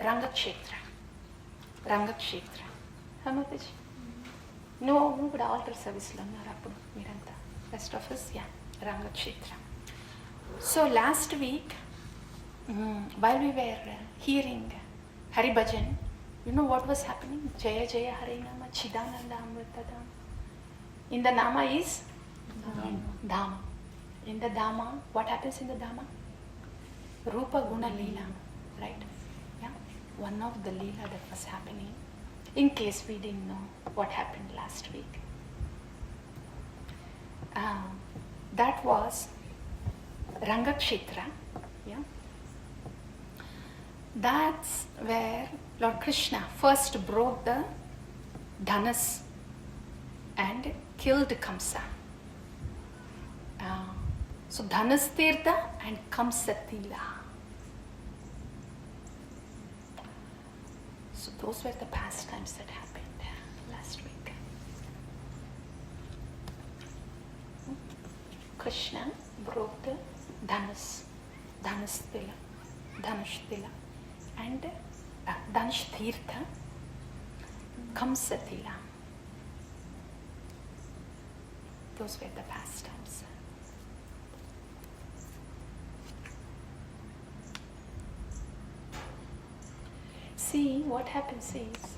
Rangakshetra. Rangakshetra. Huh, Mataji? No, but altar service lo unnaru appudu miranta. Rest of us, yeah, Rangakshetra. So last week, while we were hearing Hari Bhajan, you know what was happening? Jaya Jaya Hari Nama Chidananda Amritadam. In the Nama is Dhamma. In the Dhamma, what happens in the Dhamma? Rupa Guna Leela, right? Yeah, one of the Leela that was happening. In case we didn't know what happened last week, that was Rangakshetra. Yeah, that's where Lord Krishna first broke the dhanas and killed Kamsa. So Dhanas Tirtha and Kamsatila. So those were the pastimes that happened last week. Krishna broke the Dhanush Tila, and Dhanush Tirtha, Kamsatila. Those were the pastimes. See, what happens is,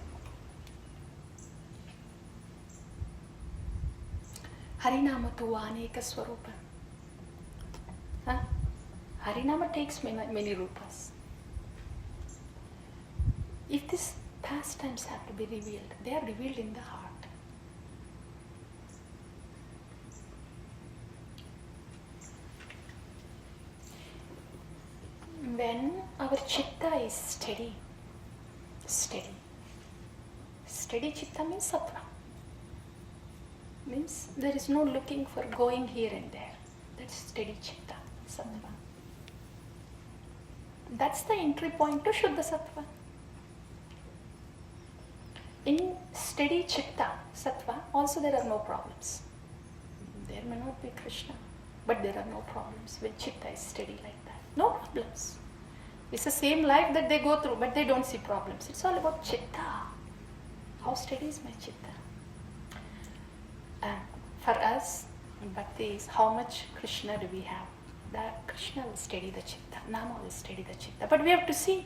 Harinama tu aneka swarupa. Harinama takes many rupas. If these pastimes have to be revealed, they are revealed in the heart. When our chitta is steady chitta means sattva. Means there is no looking for going here and there. That's steady chitta, sattva. That's the entry point to Shuddha Sattva. In steady chitta, sattva, also there are no problems. There may not be Krishna, but there are no problems when chitta is steady like that. No problems. It's the same life that they go through, but they don't see problems. It's all about chitta. How steady is my chitta? For us, bhakti is how much Krishna do we have? That Krishna will steady the chitta, Nama will steady the chitta. But we have to see,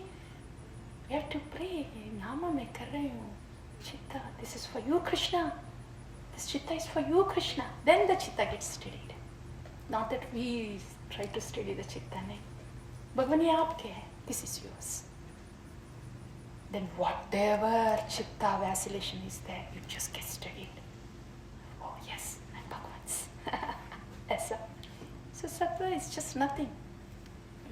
we have to pray. Nama mein kar rahi hu. Chitta, this is for you, Krishna. This chitta is for you, Krishna. Then the chitta gets steadied. Not that we try to steady the chitta. Bhagavan, ye aapke hai. This is yours. Then whatever chitta vacillation is there, you just get steadied. Oh yes, I'm Bhagavan's. Yes, sir. So sattva is just nothing.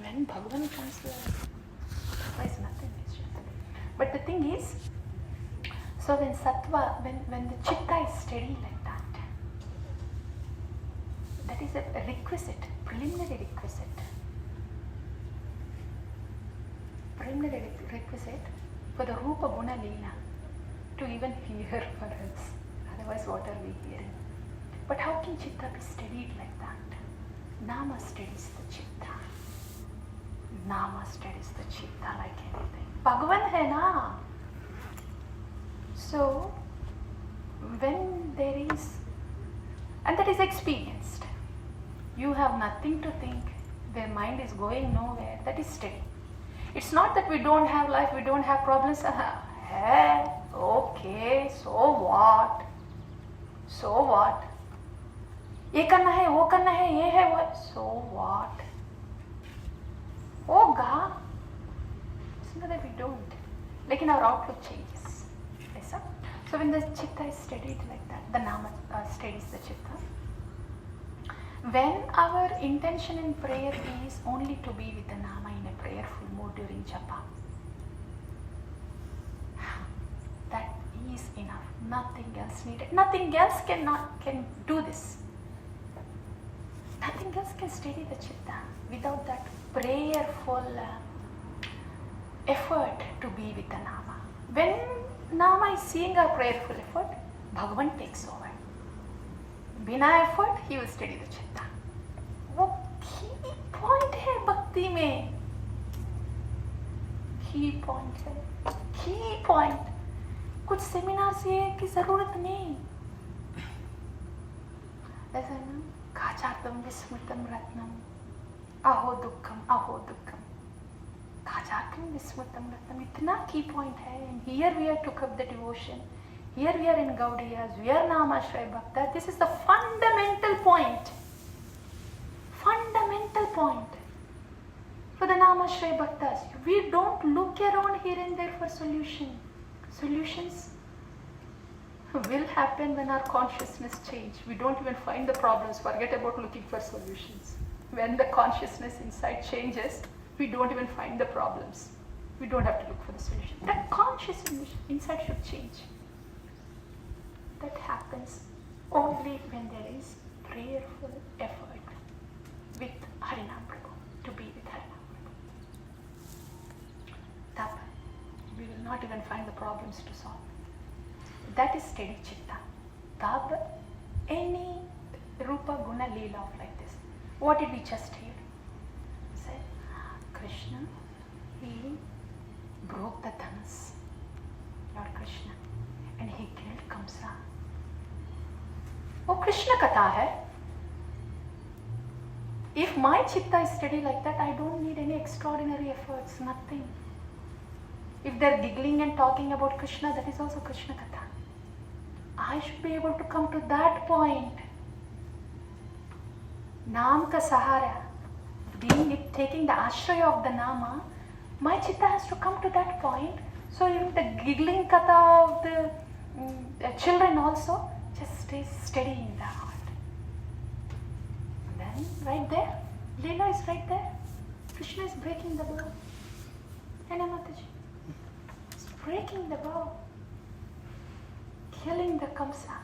When Bhagavan comes there, sattva is nothing. It's just nothing. But the thing is, so when sattva, when the chitta is steady like that, that is a requisite, preliminary requisite. Preliminary requisite for the Rupa Guna Leela to even hear for us. Otherwise, what are we hearing? But how can chitta be steadied like that? Nama steadies the chitta. Nama steadies the chitta like anything. Bhagavan hai na. So, when there is, and that is experienced, you have nothing to think, their mind is going nowhere, that is steady. It's not that we don't have life, we don't have problems. Hey, okay, so what? So what? ये करना है, वो करना है, ये है, वो. So what? होगा. It's not that we don't. Lekin our outlook changes. Yes, sir? So when the chitta is steadied like that, the nama steadies the chitta. When our intention in prayer is only to be with the nama in a prayerful mood during japa, that is enough. Nothing else needed. Nothing else can do this. Nothing else can steady the chitta without that prayerful effort to be with the nama. When nama is seeing our prayerful effort, Bhagavan takes over. बिना effort, he will steady the chitta. वो key point है भक्ति में. Key की point है, की point. कुछ seminars ये की जरूरत नहीं. ऐसा ना, काचातम विस्मृतम रत्नम, अहो दुखम, काचातम विस्मृतम रत्नम. इतना की पॉइंट है. And here we are took up the devotion. Here we are in Gaudiyas, we are Namashray Bhakta. This is the fundamental point. Fundamental point for the Namashray Bhaktas. We don't look around here and there for solution. Solutions will happen when our consciousness change. We don't even find the problems. Forget about looking for solutions. When the consciousness inside changes, we don't even find the problems. We don't have to look for the solution. That consciousness inside should change. That happens only when there is prayerful effort with Harinam Prabhu, to be with Harinam Prabhu. Tab, we will not even find the problems to solve. That is steady chitta. Tab, any Rupa Guna Leela of like this. What did we just hear? Said, Krishna, he broke the Dhanas, Lord Krishna, and he killed Kamsa. वो कृष्ण कथा है. If my chitta is steady like that, I don't need any extraordinary efforts, nothing. If they're giggling and talking about Krishna, that is also Krishna katha. I should be able to come to that point. Naam ka sahara, taking the ashraya of the nama, my chitta has to come to that point. So if the giggling katha of the children also, just stay steady in the heart. And then right there, Leela is right there. Krishna is breaking the bow. Hai na Mataji? He's breaking the bow. Killing the Kamsa.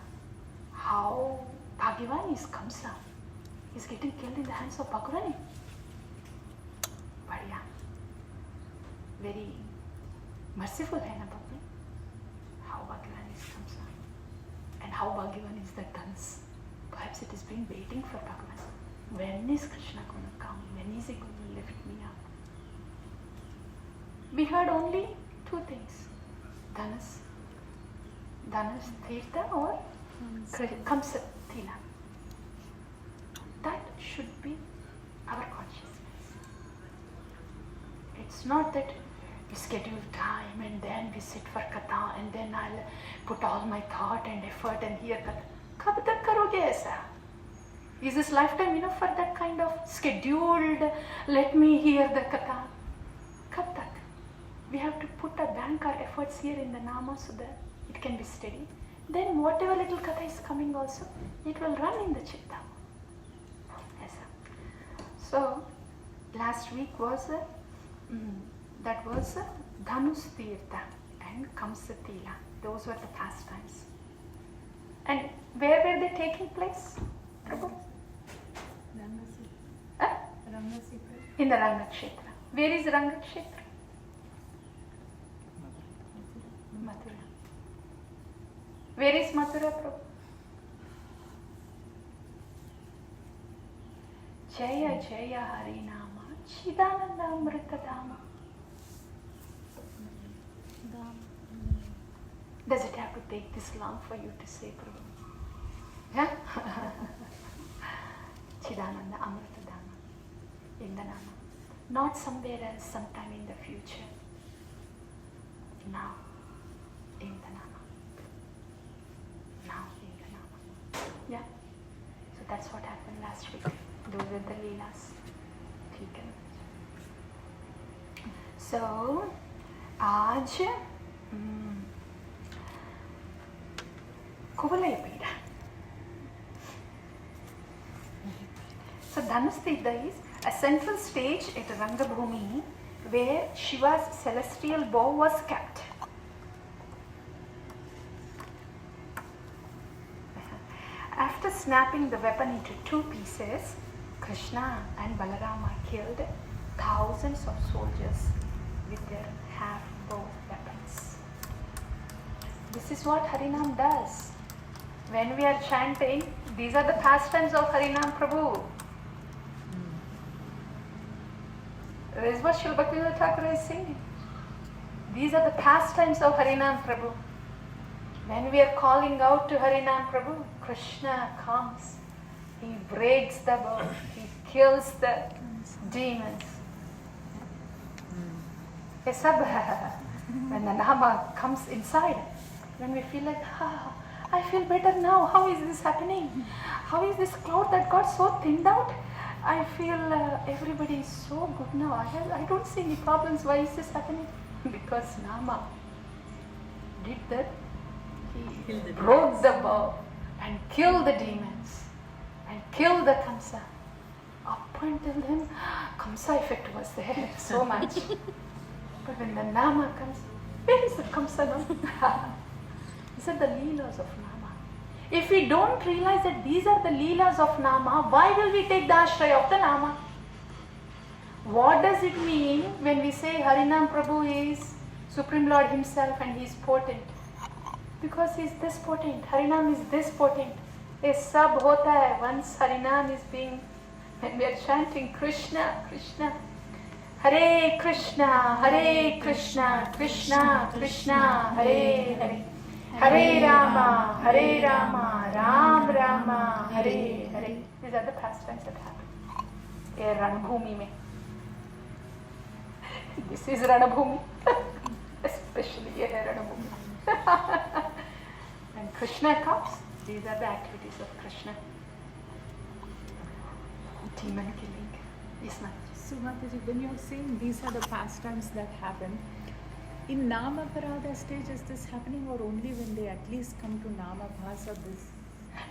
How Bhagavani is Kamsa. He's getting killed in the hands of Bhagavani. Badhiya. Very merciful hai na Bhagavani. How Bhagavani is Kamsa. And how Bhagavan is the dance. Perhaps it has been waiting for Bhagavan. When is Krishna going to come? When is he going to lift me up? We heard only two things. Dhanas Tirtha or Kamsa Tila. That should be our consciousness. It's not that we schedule time and then we sit for katha and then I'll put all my thought and effort and hear katha. Kab tak karoge aisa? Is this lifetime enough for that kind of scheduled, let me hear the katha? Kab tak? We have to put a bank our efforts here in the nama so that it can be steady. Then whatever little katha is coming also, it will run in the chitta. Yes, sir. So, last week was that was Dhanus Tirtha and Kamsa Tila. Those were the pastimes. And where were they taking place, Prabhu? In the Rangakshetra. Where is Rangakshetra? Mathura. Where is Mathura, Prabhu? Jaya Jaya Harinama Chidananda Amrita Dhamma. Does it have to take this long for you to say, Prabhu? Yeah? Chidananda Amrita Dhamma. In the Nama. Not somewhere else, sometime in the future. Now, in the Nama. Now, in the Nama. Yeah? So that's what happened last week. Those were the Leelas. ठीक है. So, आज Kuvalaya Pida. So Dhanustida is a central stage at Rangabhumi where Shiva's celestial bow was kept. After snapping the weapon into two pieces, Krishna and Balarama killed thousands of soldiers with their half-bow weapons. This is what Harinam does. When we are chanting, these are the pastimes of Harinam Prabhu. This is what Srila Bhaktivinoda Thakur is singing. These are the pastimes of Harinam Prabhu. When we are calling out to Harinam Prabhu, Krishna comes. He breaks the bow. He kills the demons. When the Nama comes inside, when we feel like, I feel better now. How is this happening? How is this cloud that got so thinned out? I feel everybody is so good now. I don't see any problems. Why is this happening? Because Nama did that. He broke the bow and killed the demons and killed the Kamsa. Up until then, Kamsa effect was there so much. But when the Nama comes, where is the Kamsa now? These are the Leelas of Nama. If we don't realize that these are the Leelas of Nama, why will we take the Ashraya of the Nama? What does it mean when we say Harinam Prabhu is Supreme Lord Himself and He is potent? Because He is this potent. Harinam is this potent. Ye sab hota hai. Once Harinam is being, when we are chanting Krishna, Krishna, Hare Krishna, Hare Krishna, Krishna, Krishna, Hare Hare, Hare Rama, Hare Rama, Ram Rama, Hare Hare. These are the pastimes that happen. Here Ranabhumi mein. This is Ranabhumi. Especially here Ranabhumi. When Krishna comes, these are the activities of Krishna. Demon killing. Yes, ma'am. So Mataji, when you're saying these are the pastimes that happen, in Namaparada stage is this happening, or only when they at least come to Namabhasa this?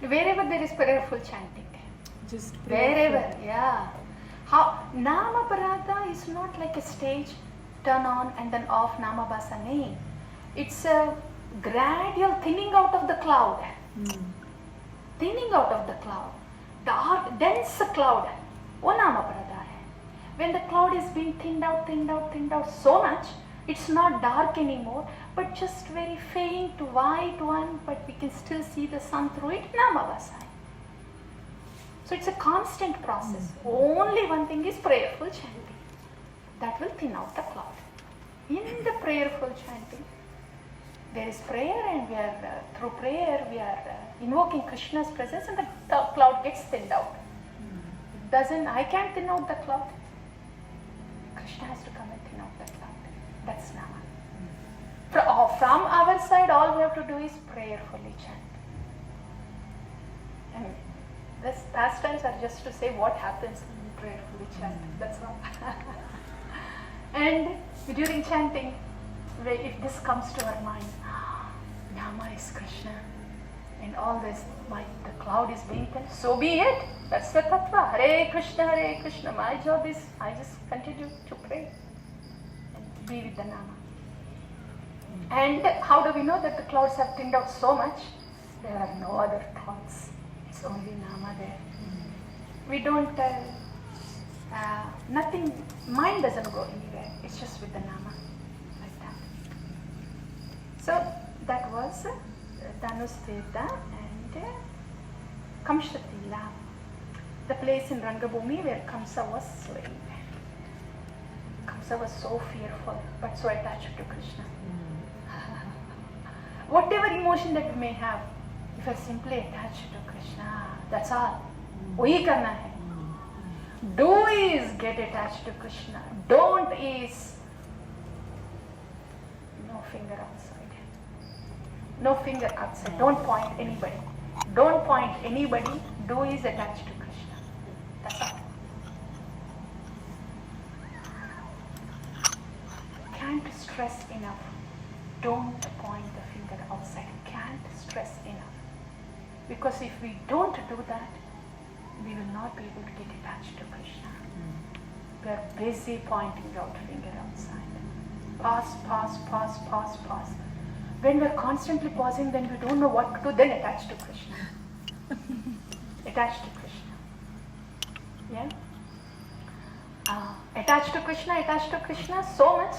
Wherever there is prayerful chanting. Just Wherever, yeah. How Namaparada is not like a stage, turn on and then off Namabhasa. No. It's a gradual thinning out of the cloud. Thinning out of the cloud. Dark, dense cloud. वो Namaparada hai. When the cloud is being thinned out so much, it's not dark anymore, but just very faint white one, but we can still see the sun through it, Namabhasa. So it's a constant process. Only one thing is prayerful chanting. That will thin out the cloud. In the prayerful chanting, there is prayer, and we are through prayer we are invoking Krishna's presence, and the cloud gets thinned out. I can't thin out the cloud. Krishna has to come and thin out the cloud. That's Nama. From our side, all we have to do is prayerfully chant. And these pastimes are just to say what happens when we prayerfully chant. That's all. And during chanting, if this comes to our mind, Nama is Krishna, and all this, the cloud is being thin, so be it. That's the tattva. Hare Krishna, Hare Krishna. My job is, I just continue to pray and be with the Nama. And how do we know that the clouds have thinned out so much? There are no other thoughts. It's only Nama there. We don't, nothing, mind doesn't go anywhere. It's just with the Nama, like that. So that was Dhanusteta and Kamshatila, the place in Rangabhumi where Kamsa was slain. Kamsa was so fearful, but so attached to Krishna. Whatever emotion that we may have, if we are simply attached to Krishna, that's all. Wahi karna hai. Do is get attached to Krishna. Don't is no finger outside. No finger outside. Don't point anybody. Don't point anybody. Do is attached to Krishna. That's all. Can't stress enough. Don't point the finger outside. Can't stress enough. Because if we don't do that, we will not be able to get attached to Krishna. We are busy pointing out finger outside. Pause. When we are constantly pausing, then we don't know what to do, then attach to Krishna. Attach to Krishna. Yeah? Attach to Krishna so much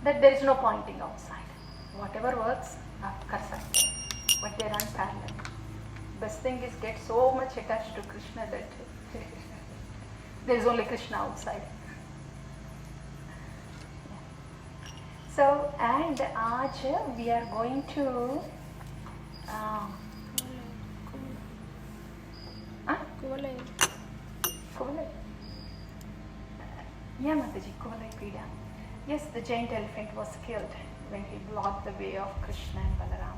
that there is no pointing outside. Whatever works, आप कर सकते हैं. But they run parallel. Best thing is get so much attached to Krishna that there is only Krishna outside. So, and आज we are going to Kuvalai. Yeah, Mataji, Kuvalai Pida. Yes, the giant elephant was killed when he blocked the way of Krishna and Balaram.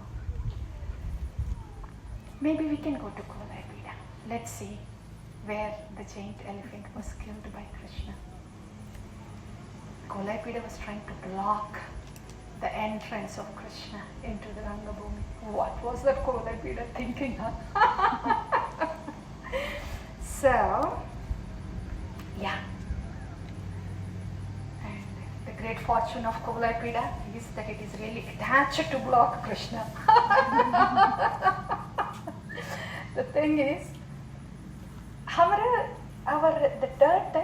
Maybe we can go to Kuvalai Pida. Let's see where the giant elephant was killed by Krishna. Kuvalai Pida was trying to block the entrance of Krishna into the Rangabhumi. What was that Kuvalai Pida thinking? Huh? So, yeah. And the great fortune of Kuvalai Pida is that it is really attached to block Krishna. The thing is, the dirt,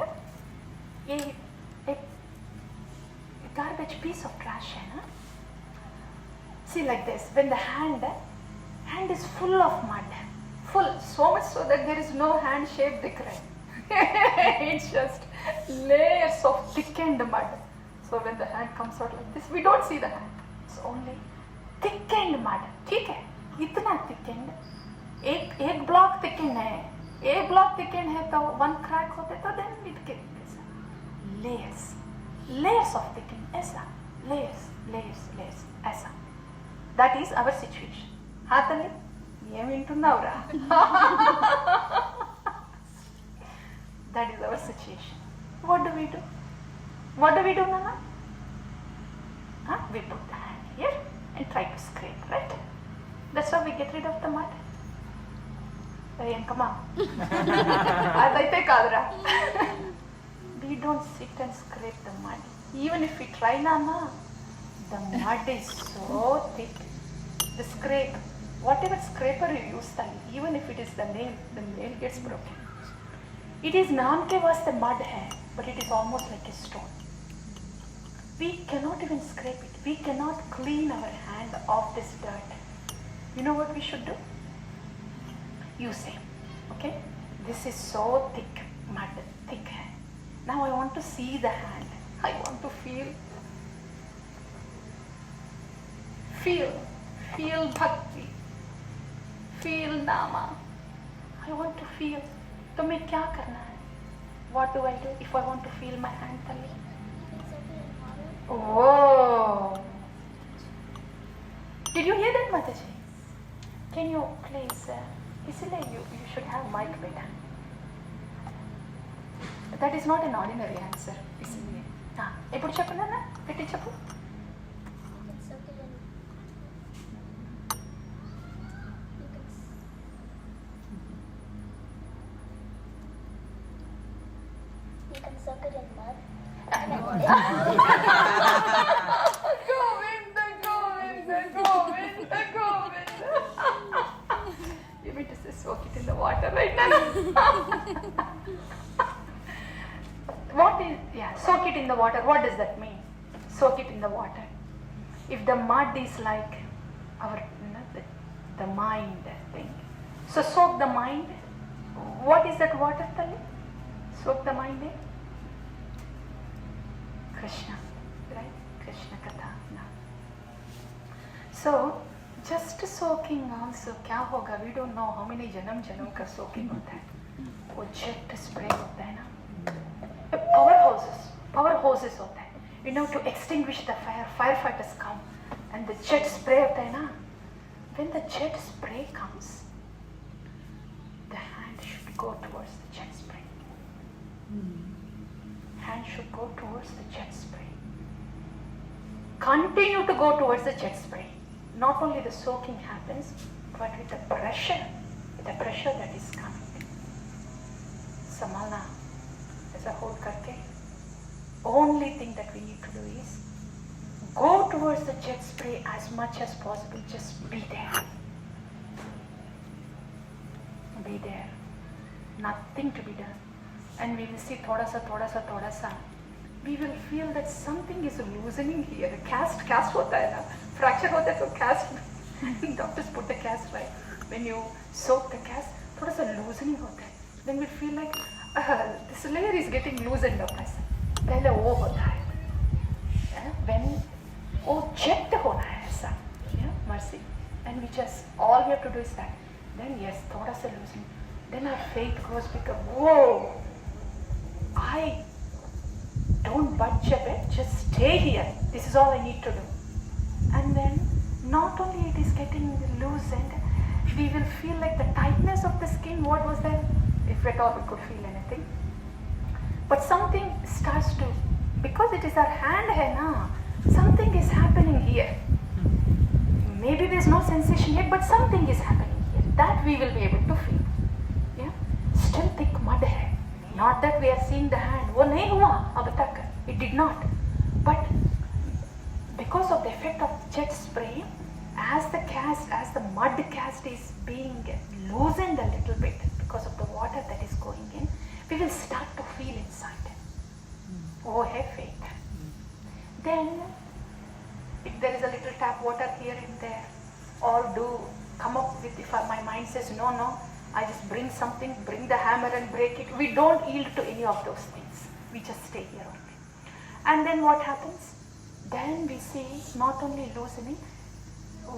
a garbage piece of trash hai na? See, like this, when the hand is full of mud, full, so much so that there is no hand shape dikh raha hai. It's just layers of thickened mud. So when the hand comes out like this, we don't see the hand. It's only thickened mud. ठीक है, इतना thickened. एक block thickened है. एक block thickened है तो one crack होते तो then it gets layers of thickened. ऐसा layers ऐसा. That is our situation. हाँ तल्ली ఏం వింటున్నావురా? That is our situation. What do we do? Nana? We put the hand here and try to scrape, right? That's how we get rid of the mud. Come on. We don't sit and scrape the mud. Even if we try, Nana, the mud is so thick. The scrape, whatever scraper you use, even if it is the nail gets broken. It is naam ke vaste mud hai, but it is almost like a stone. We cannot even scrape it. We cannot clean our hand off this dirt. You know what we should do? You say, okay, this is so thick mud, thick hai. Now I want to see the hand. I want to feel bhakti, feel nama. I want to feel. तो मैं क्या करना है? What do I do if I want to feel my hand, Tali? Oh! Did you hear that, Mataji? Can you please? इसलिए you should have mic बेटा. That is not an ordinary answer. इसलिए हाँ एपुड़ चप्पू ना पेटी चप्पू. Suck it in mud. Govind. You mean to say soak it in the water right now? Soak it in the water. What does that mean? Soak it in the water. If the mud is like the mind thing. So soak the mind. What is that water, Tali? Soak the mind in? Krishna, right? Krishna Katha. No. So, just soaking also, क्या होगा? We don't know how many जन्म का soaking होता है. वो jet spray होता है ना. Power hoses होता है. You know, to extinguish the fire, firefighters come, and the jet spray होता है ना. When the jet spray comes, the hand should go towards the jet spray. Hand should go towards the jet spray. Continue to go towards the jet spray. Not only the soaking happens, but with the pressure that is coming. Samalna as a whole karke. Only thing that we need to do is go towards the jet spray as much as possible. Just be there. Be there. Nothing to be done. And we will see thoda sa. We will feel that something is loosening here. Cast hota hai na. Fracture hota hai so cast. Doctors put the cast right. When you soak the cast, thoda sa loosening hota hai. Then we feel like this layer is getting loosened up. Pehle wo hota hai. When oh checked hona hai aisa, yeah, mercy. And we just, all we have to do is that. Then yes, thoda sa loosen. Then our faith grows bigger. Whoa, I don't budge a bit, just stay here. This is all I need to do. And then not only it is getting loosened, we will feel like the tightness of the skin. What was that? If at all we could feel anything. But something starts to, because it is our hand hai na, something is happening here. Maybe there is no sensation yet, but something is happening here. That we will be able to feel. Yeah? Still thick mud hai. Not that we are seeing the hand. वो नहीं हुआ अब तक. It did not. But because of the effect of jet spray, as the mud cast is being loosened a little bit because of the water that is going in, we will start to feel inside. Oh, have faith. Then, if there is a little tap water here and there, or do come up with, if my mind says no, I just bring something, bring the hammer and break it. We don't yield to any of those things. We just stay here only. And then what happens? Then we see not only loosening,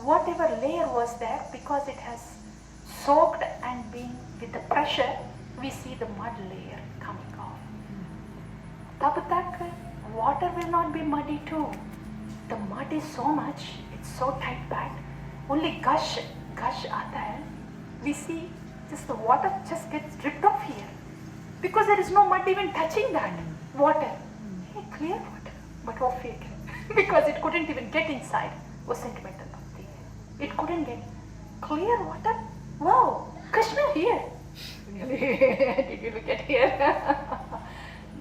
whatever layer was there, because it has soaked and been with the pressure, we see the mud layer coming off. Tab tak water will not be muddy too. The mud is so much, it's so tight packed, only gush aata hai. We see just the water just gets dripped off here because there is no mud even touching that water. Hey, clear water, but what fake? Because it couldn't even get inside. Was sentimental bhakti. It couldn't get clear water. Wow, Krishna here. Did you look at here?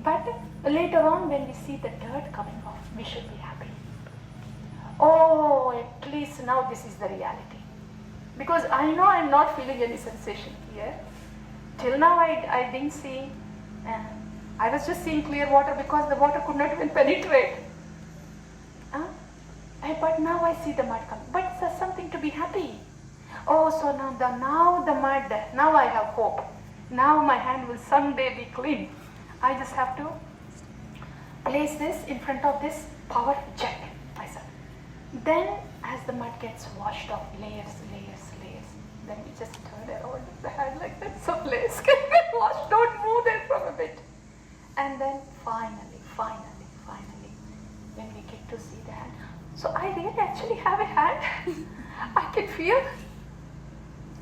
But later on, when we see the dirt coming off, we should be happy. Oh, at least now this is the reality. Because I know I'm not feeling any sensation here. Till now I didn't see, I was just seeing clear water because the water could not even penetrate. But now I see the mud coming. But there's something to be happy. Oh, so now the mud, now I have hope. Now my hand will someday be clean. I just have to place this in front of this power jet. I said. Then as the mud gets washed off, layers, then we just turn around the hand like that. So layers can get washed. Don't move there from a bit. And then finally, when we get to see the hand. So I really actually have a hand. I can feel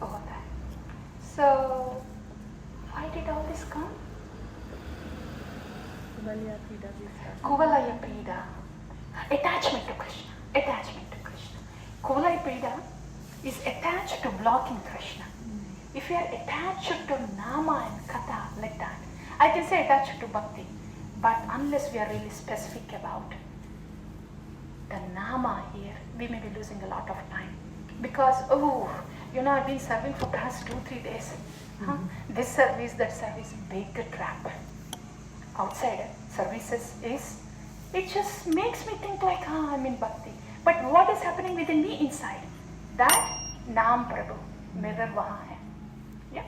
all that. So why did all this come? Kuvalaya Pida. Attachment to Krishna. Kuvalaya Pida is attached to blocking Krishna. If you are attached to Nama and Katha like that, I can say attached to Bhakti, but unless we are really specific about the Nama here, we may be losing a lot of time. Because, I've been serving for past 2-3 days. This service, that service, big trap. Outside services it just makes me think like, I'm in Bhakti. But what is happening within me inside? That Naam Prabhu, mirror wahan hai. Yeah.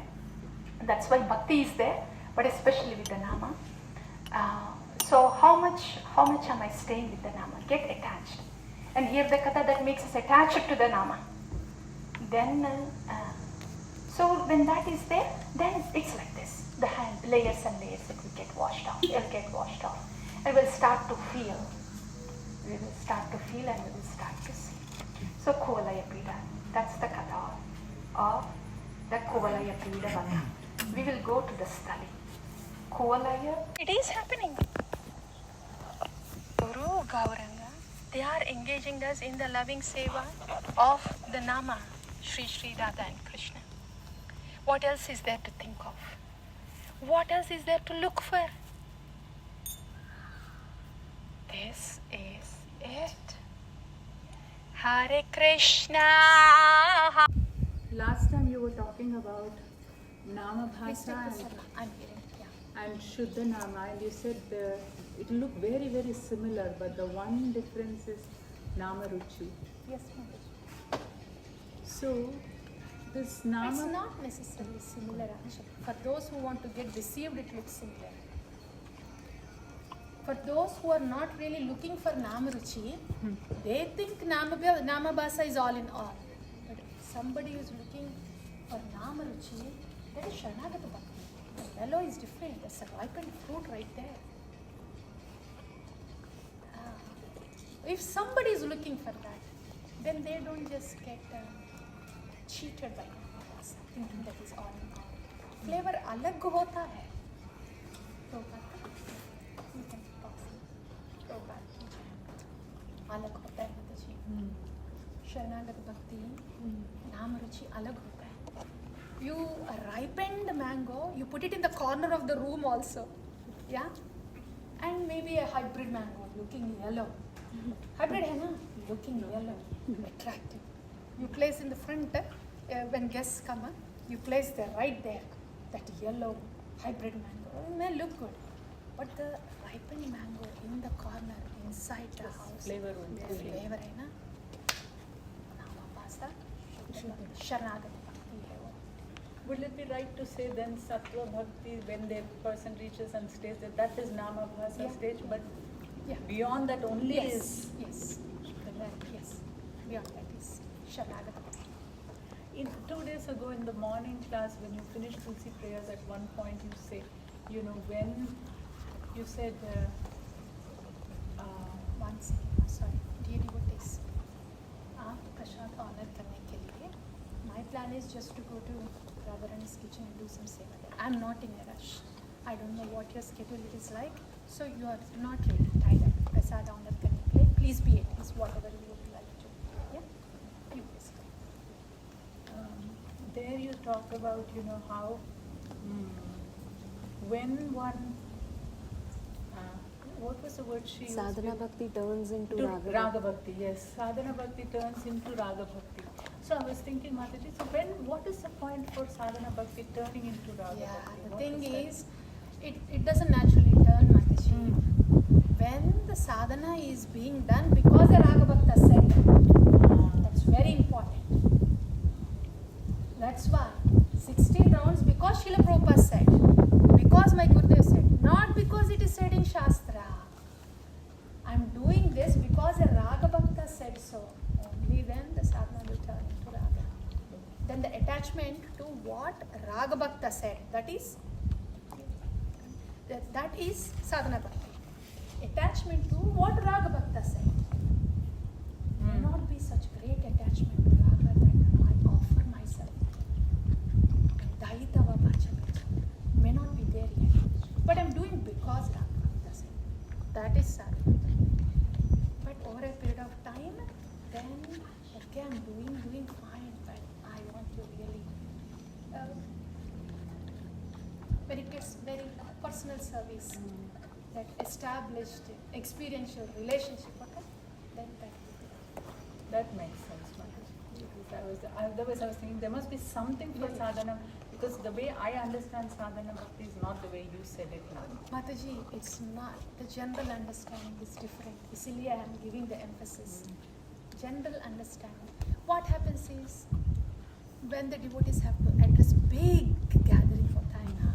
That's why Bhakti is there, but especially with the Nama. So how much am I staying with the Nama? Get attached. And here the Katha that makes us attached to the Nama. Then, so when that is there, then it's like this. The hand, layers and layers, it will get washed off. It will get washed off. And we'll start to feel. We will start to feel and we will start to see. So Kuvalaya Pida, that's the Katha of the Kuvalaya Pida Vata. We will go to the study. Kuvalaya, it is happening. Guru Gauranga, they are engaging us in the loving seva of the Nama, Sri Radha and Krishna. What else is there to think of? What else is there to look for? This is it. Hare Krishna. Last time you were talking about Nama Bhasa and Shuddha Nama, and you said it looked very, very similar, but the one difference is Nama Ruchi. Yes, ma'am. So, this Nama... It's not necessarily similar actually. For those who want to get deceived, it looks similar. For those who are not really looking for Namaruchi, they think Namabhasa is all in all. But if somebody is looking for Namaruchi, that is Sharanagata Bhakti. The yellow is different. That's a ripened fruit right there. If somebody is looking for that, then they don't just get cheated by Namabhasa, thinking that is all in all. Flavor alag hota hai. तो अलग होता है माताजी. शरणागत भक्ति नाम रुचि अलग होता है. You a ripened mango, you put it in the corner of the room also, yeah, and maybe a hybrid mango looking yellow. Hybrid है ना, looking yellow, attractive. You place in the front when guests come, you place there right there that yellow hybrid mango. It may look good, but the ripened mango in the corner inside the house, flavor है ना. नामाभासा शरणागत भक्ति है वो. Would it be right to say then Sattva Bhakti, when the person reaches and stays there, that is Namabhasa stage, but beyond that only is... Yes. Beyond that is Sharanagata Bhakti. 2 days ago in the morning class, when you finished Tulsi prayers, at one point you say, when you said... Dear devotees, आप प्रसाद honour करने के लिए, my plan is just to go to Radharani's kitchen and do some seva there. I'm not in a rush. I don't know what your schedule is like, so you are not really tied up. Prasad honor करने के लिए, please be at least whatever you would like to. Yeah, you please go. There you talk about, how when one... what was the word she used? Sadhana Bhakti turns into Raga Bhakti, yes. Sadhana Bhakti turns into Raga Bhakti. So I was thinking, Mataji, so what is the point for Sadhana Bhakti turning into Raga Bhakti? The thing is, it doesn't naturally turn, Mataji. When the sadhana is being done because the Raga Bhakta said that, that's very important. That's why 16 rounds because Srila Prabhupada said, because my Gurudev said, not because it is said in Shastra. I'm doing this because a Raga Bhakta said so. Only then the sadhana will turn into Raga. Then the attachment to what Raga Bhakta said, that is sadhana bhakti. Attachment to what Raga Bhakta said. May not be such great attachment to Raga that I offer myself. Daitava Bhajamit. May not be there yet. But I'm doing because Raga Bhakta said. That is sadhana. But over a period of time, then okay, I'm doing fine, but I want to really very personal service, that established experiential relationship, okay? Then That makes sense, Mataji. Otherwise I was thinking there must be something for sadhana, because the way I understand sadhana bhakti is not the way you said it now. Mataji, it's not. The general understanding is different. Isliye I am giving the emphasis. General understanding. What happens is, when the devotees have to address big gathering hota hai na,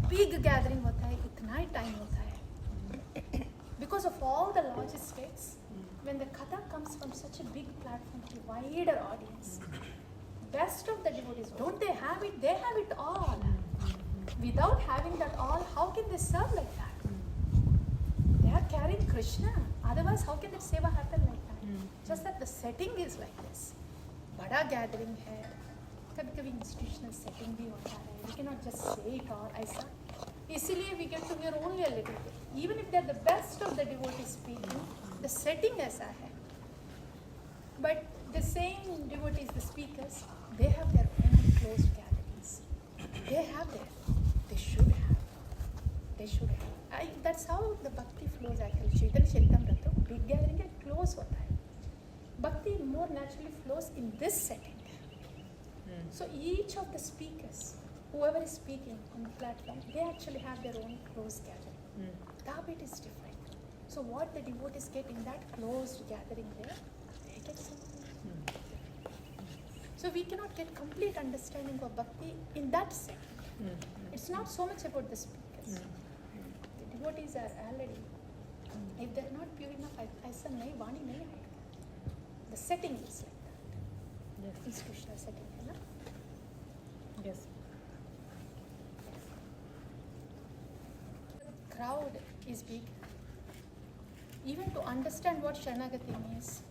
big gathering hota hai, itna hi time hota hai. Because of all the logistics, when the katha comes from such a big platform to wider audience, best of the devotees, don't they have it? They have it all. Without having that all, how can they serve like that? They are carrying Krishna. Otherwise, how can that seva happen like that? Just that the setting is like this. Bada gathering hai. कभी-कभी institutional setting भी होता है. We cannot just say it all ऐसा. इसीलिए we get to hear only a little bit. Even if they are the best of the devotees speaking, the setting ऐसा है. But the same devotees, the speakers, they have their own closed gatherings. They have their, they should have. That's how the bhakti flows actually. Chaitanya Charitamrita, big gathering है, close होता है. Bhakti more naturally flows in this setting. So each of the speakers, whoever is speaking on the platform, they actually have their own closed gathering. That bit is different. So what the devotees get in that closed gathering there, they get something. So we cannot get complete understanding of bhakti in that setting. It's not so much about the speakers. The devotees are already If they're not pure enough, ऐसा नहीं वाणी नहीं आएगा. The setting is like that. Yes. Institutional setting है ना. Yes. The crowd is big. Even to understand what Sharanagati means,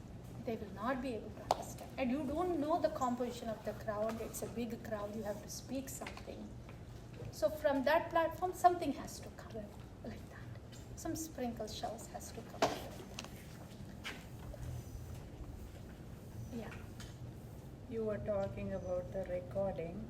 they will not be able to understand. And you don't know the composition of the crowd. It's a big crowd. You have to speak something. So from that platform, something has to come like that. Some sprinkle shells has to come. Yeah. You were talking about the recording.